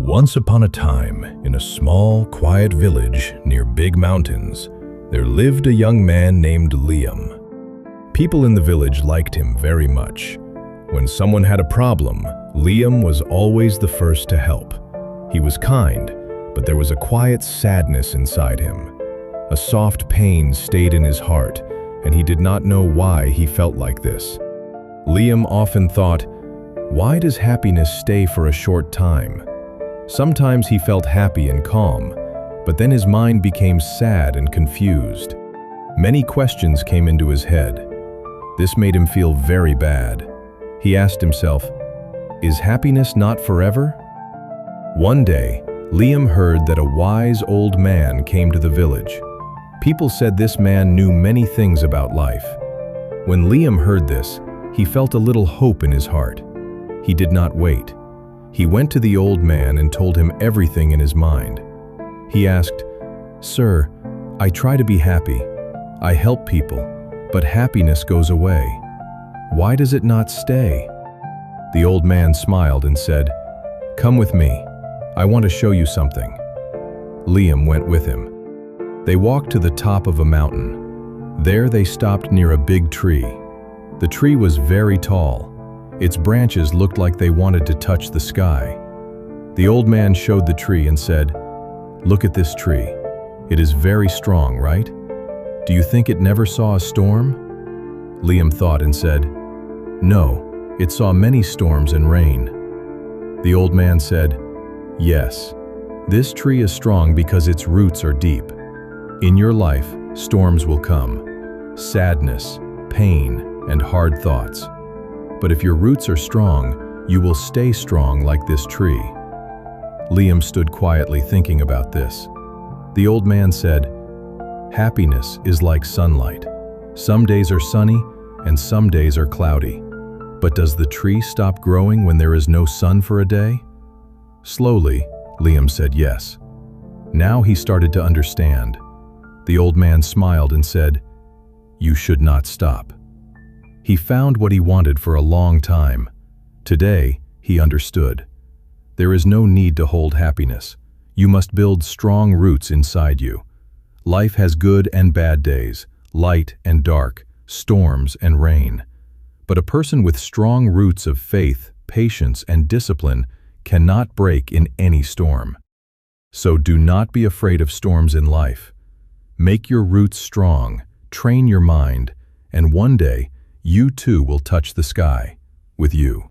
Once upon a time, in a small, quiet village near big mountains, there lived a young man named Liam. People in the village liked him very much. When someone had a problem, Liam was always the first to help. He was kind, but there was a quiet sadness inside him. A soft pain stayed in his heart, and he did not know why he felt like this. Liam often thought, why does happiness stay for a short time? Sometimes he felt happy and calm, but then his mind became sad and confused. Many questions came into his head. This made him feel very bad. He asked himself, is happiness not forever? One day, Liam heard that a wise old man came to the village. People said this man knew many things about life. When Liam heard this, he felt a little hope in his heart. He did not wait. He went to the old man and told him everything in his mind. He asked, "Sir, I try to be happy. I help people, but happiness goes away. Why does it not stay?" The old man smiled and said, "Come with me. I want to show you something." Liam went with him. They walked to the top of a mountain. There they stopped near a big tree. The tree was very tall. Its branches looked like they wanted to touch the sky. The old man showed the tree and said, "Look at this tree. It is very strong, right? Do you think it never saw a storm?" Liam thought and said, "No, it saw many storms and rain." The old man said, "Yes, this tree is strong because its roots are deep. In your life, storms will come, sadness, pain, and hard thoughts. But if your roots are strong, you will stay strong like this tree." Liam stood quietly thinking about this. The old man said, "Happiness is like sunlight. Some days are sunny and some days are cloudy. But does the tree stop growing when there is no sun for a day?" Slowly, Liam said yes. Now he started to understand. The old man smiled and said, "You should not stop." He found what he wanted for a long time. Today, he understood. There is no need to hold happiness. You must build strong roots inside you. Life has good and bad days, light and dark, storms and rain. But a person with strong roots of faith, patience, and discipline cannot break in any storm. So do not be afraid of storms in life. Make your roots strong, train your mind, and one day, you too will touch the sky with you.